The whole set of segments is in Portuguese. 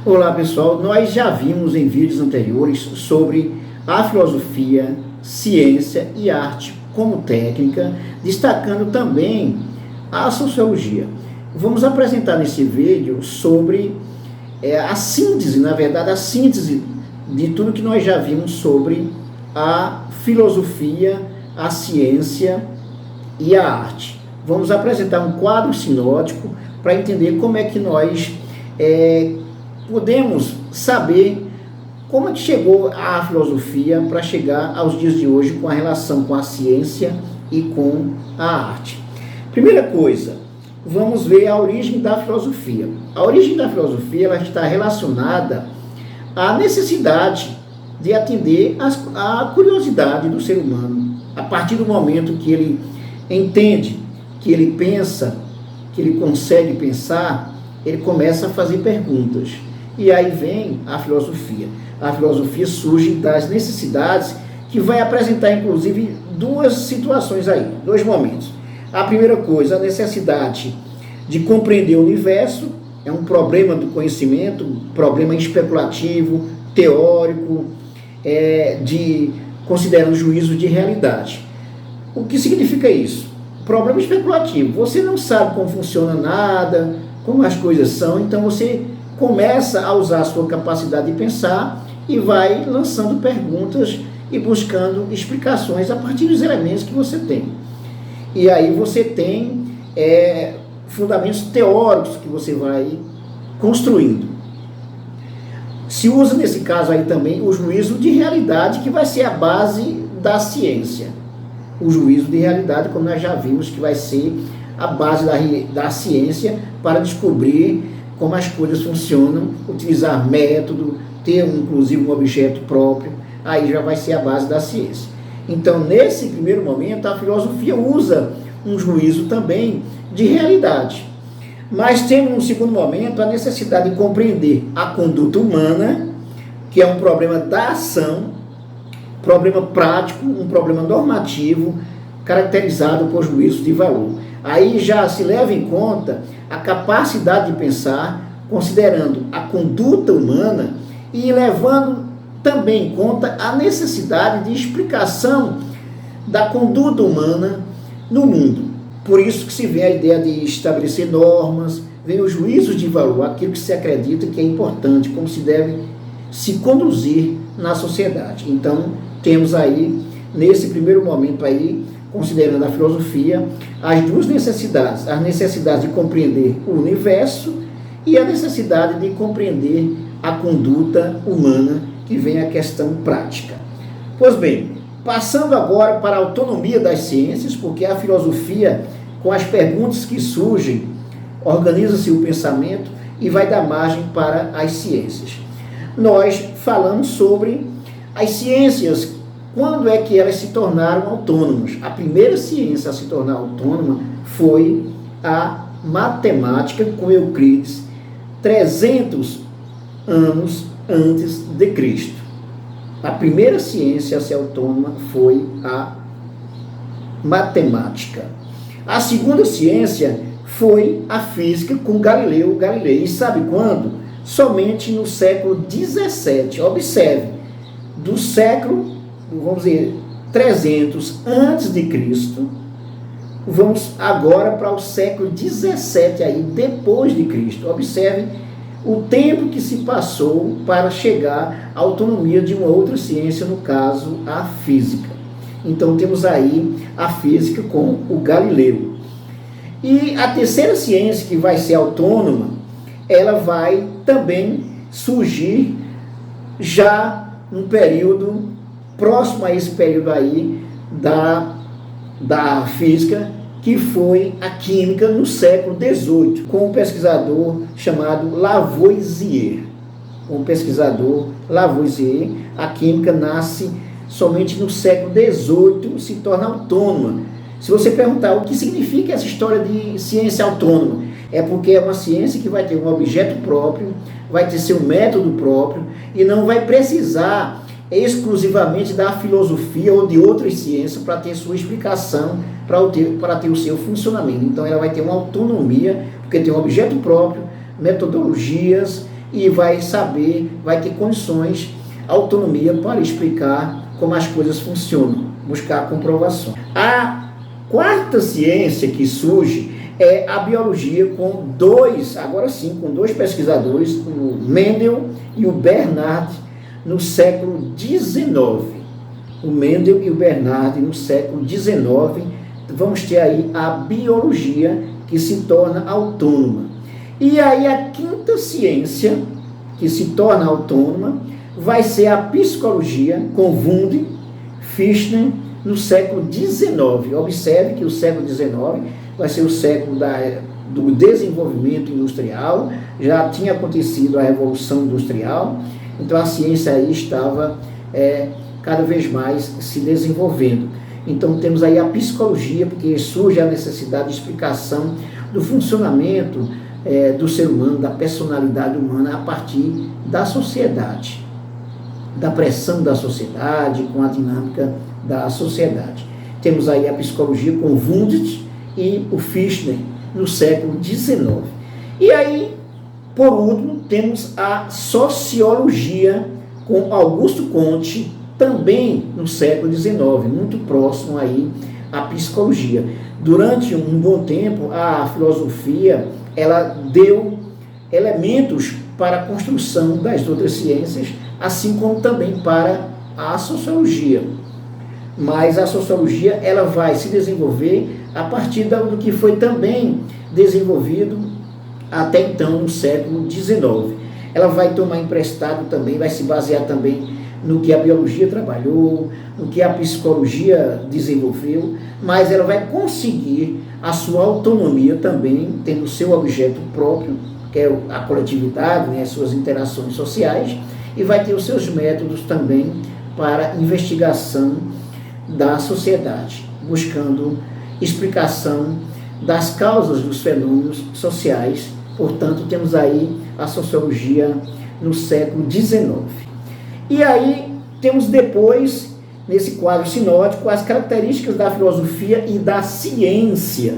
Olá pessoal, nós já vimos em vídeos anteriores sobre a filosofia, ciência e arte como técnica, destacando também a sociologia. Vamos apresentar nesse vídeo sobre a síntese, na verdade, a síntese de tudo que nós já vimos sobre a filosofia, a ciência e a arte. Vamos apresentar um quadro sinótico para entender como é que nós podemos saber como é que chegou a filosofia para chegar aos dias de hoje com a relação com a ciência e com a arte. Primeira coisa, vamos ver a origem da filosofia. A origem da filosofia ela está relacionada à necessidade de atender à curiosidade do ser humano. A partir do momento que ele entende, que ele pensa, que ele consegue pensar, ele começa a fazer perguntas. E aí vem a filosofia. A filosofia surge das necessidades, que vai apresentar inclusive duas situações aí, dois momentos. A primeira coisa, a necessidade de compreender o universo, é um problema do conhecimento, problema especulativo, teórico, considerando juízo de realidade. O que significa isso? Problema especulativo. Você não sabe como funciona nada, como as coisas são, então você começa a usar a sua capacidade de pensar e vai lançando perguntas e buscando explicações a partir dos elementos que você tem. E aí você tem fundamentos teóricos que você vai construindo. Se usa nesse caso aí também o juízo de realidade, que vai ser a base da ciência. O juízo de realidade, como nós já vimos, que vai ser a base da ciência para descobrir como as coisas funcionam, utilizar método, ter inclusive um objeto próprio, aí já vai ser a base da ciência. Então, nesse primeiro momento, a filosofia usa um juízo também de realidade. Mas temos, no segundo momento, a necessidade de compreender a conduta humana, que é um problema da ação, problema prático, um problema normativo, caracterizado por juízo de valor. Aí já se leva em conta a capacidade de pensar, considerando a conduta humana e levando também em conta a necessidade de explicação da conduta humana no mundo. Por isso que se vê a ideia de estabelecer normas, vem o juízo de valor, aquilo que se acredita que é importante, como se deve se conduzir na sociedade. Então, temos aí, nesse primeiro momento aí, considerando a filosofia, as duas necessidades, a necessidade de compreender o universo e a necessidade de compreender a conduta humana, que vem a questão prática. Pois bem, passando agora para a autonomia das ciências, porque a filosofia, com as perguntas que surgem, organiza-se o pensamento e vai dar margem para as ciências. Nós falamos sobre as ciências. Quando é que elas se tornaram autônomas? A primeira ciência a se tornar autônoma foi a matemática com Euclides, 300 anos antes de Cristo. A primeira ciência a ser autônoma foi a matemática. A segunda ciência foi a física com Galileu Galilei. E sabe quando? Somente no século XVII. Observe, do século, vamos dizer, 300 antes de Cristo, vamos agora para o século 17 aí, depois de Cristo. Observe o tempo que se passou para chegar à autonomia de uma outra ciência, no caso, a física. Então temos aí a física com o Galileu. E a terceira ciência que vai ser autônoma, ela vai também surgir já num período próximo a esse período aí da física, que foi a química no século XVIII, com um pesquisador chamado Lavoisier. A química nasce somente no século XVIII, se torna autônoma. Se você perguntar o que significa essa história de ciência autônoma, é porque é uma ciência que vai ter um objeto próprio, vai ter seu método próprio e não vai precisar exclusivamente da filosofia ou de outras ciências para ter sua explicação, para ter o seu funcionamento. Então ela vai ter uma autonomia, porque tem um objeto próprio, metodologias e vai saber, vai ter condições, autonomia para explicar como as coisas funcionam, buscar comprovação. A quarta ciência que surge é a biologia com dois pesquisadores, o Mendel e o Bernard, no século XIX. O Mendel e o Bernard no século XIX, vamos ter aí a biologia que se torna autônoma. E aí a quinta ciência que se torna autônoma vai ser a psicologia com Wundt, Fichte, no século XIX. Observe que o século XIX vai ser o século do desenvolvimento industrial, já tinha acontecido a Revolução Industrial, então a ciência aí estava cada vez mais se desenvolvendo. Então temos aí a psicologia, porque surge a necessidade de explicação do funcionamento do ser humano, da personalidade humana a partir da sociedade, da pressão da sociedade, com a dinâmica da sociedade. Temos aí a psicologia com Wundt e o Fichte no século XIX. E aí, por último, temos a sociologia com Augusto Comte, também no século XIX, muito próximo aí à psicologia. Durante um bom tempo, a filosofia, ela deu elementos para a construção das outras ciências, assim como também para a sociologia. Mas a sociologia, ela vai se desenvolver a partir do que foi também desenvolvido até então no século XIX. Ela vai tomar emprestado também, vai se basear também no que a biologia trabalhou, no que a psicologia desenvolveu, mas ela vai conseguir a sua autonomia também, tendo o seu objeto próprio, que é a coletividade, as suas interações sociais, e vai ter os seus métodos também para investigação da sociedade, buscando explicação das causas dos fenômenos sociais. Portanto, temos aí a sociologia no século XIX. E aí temos depois, nesse quadro sinótico, as características da filosofia e da ciência.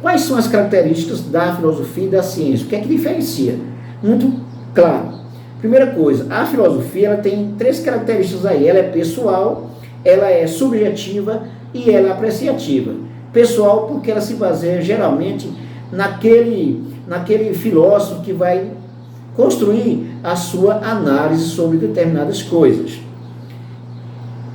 Quais são as características da filosofia e da ciência? O que é que diferencia? Muito claro. Primeira coisa, a filosofia ela tem três características aí. Ela é pessoal, ela é subjetiva e ela é apreciativa. Pessoal porque ela se baseia geralmente naquele filósofo que vai construir a sua análise sobre determinadas coisas.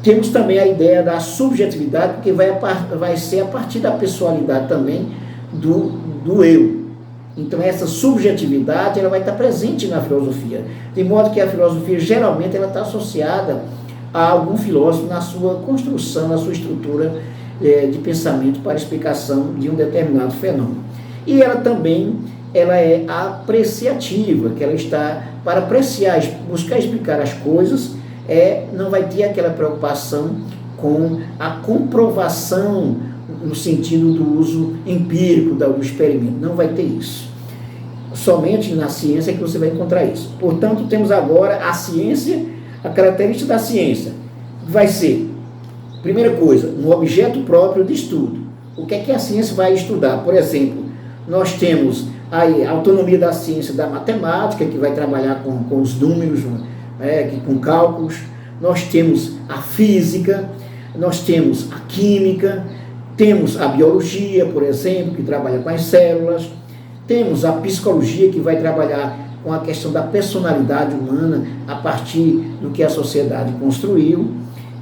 Temos também a ideia da subjetividade, porque vai ser a partir da pessoalidade também do eu. Então essa subjetividade ela vai estar presente na filosofia, de modo que a filosofia geralmente ela está associada a algum filósofo na sua construção, na sua estrutura de pensamento para explicação de um determinado fenômeno. E ela também é apreciativa, que ela está para apreciar, buscar explicar as coisas, não vai ter aquela preocupação com a comprovação no sentido do uso empírico do experimento, não vai ter isso. Somente na ciência é que você vai encontrar isso. Portanto, temos agora a ciência, a característica da ciência vai ser, primeira coisa, um objeto próprio de estudo. O que é que a ciência vai estudar? Por exemplo, nós temos aí a autonomia da ciência da matemática, que vai trabalhar com os números, com cálculos. Nós temos a física, nós temos a química, temos a biologia, por exemplo, que trabalha com as células, temos a psicologia, que vai trabalhar com a questão da personalidade humana a partir do que a sociedade construiu,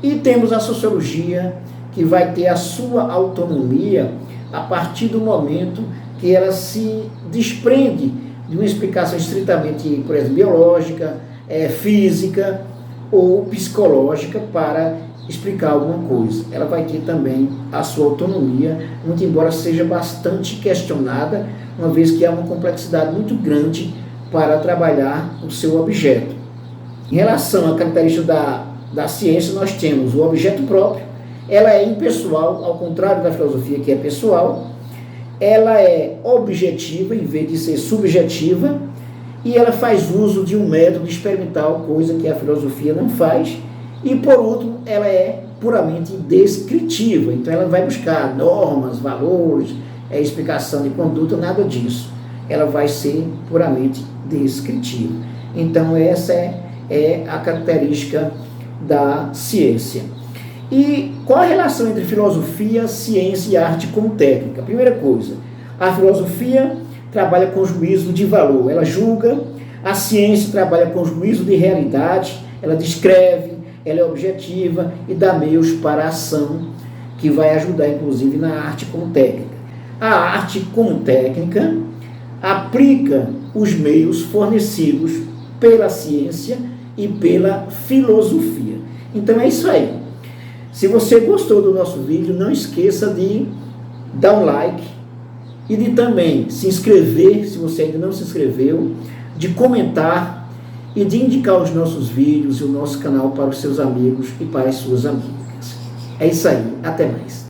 e temos a sociologia, que vai ter a sua autonomia a partir do momento que ela se desprende de uma explicação estritamente, por exemplo, biológica, física ou psicológica para explicar alguma coisa. Ela vai ter também a sua autonomia, muito embora seja bastante questionada, uma vez que há uma complexidade muito grande para trabalhar o seu objeto. Em relação à característica da ciência, nós temos o objeto próprio, ela é impessoal, ao contrário da filosofia, que é pessoal, ela é objetiva, em vez de ser subjetiva, e ela faz uso de um método experimental, coisa que a filosofia não faz, e por último, ela é puramente descritiva, então ela vai buscar normas, valores, explicação de conduta, nada disso. ela vai ser puramente descritiva. Então, essa é a característica da ciência. E qual a relação entre filosofia, ciência e arte com técnica? Primeira coisa, a filosofia trabalha com juízo de valor, ela julga, a ciência trabalha com juízo de realidade, ela descreve, ela é objetiva e dá meios para a ação, que vai ajudar, inclusive, na arte com técnica. A arte com técnica aplica os meios fornecidos pela ciência e pela filosofia. Então é isso aí. Se você gostou do nosso vídeo, não esqueça de dar um like e de também se inscrever, se você ainda não se inscreveu, de comentar e de indicar os nossos vídeos e o nosso canal para os seus amigos e para as suas amigas. É isso aí. Até mais.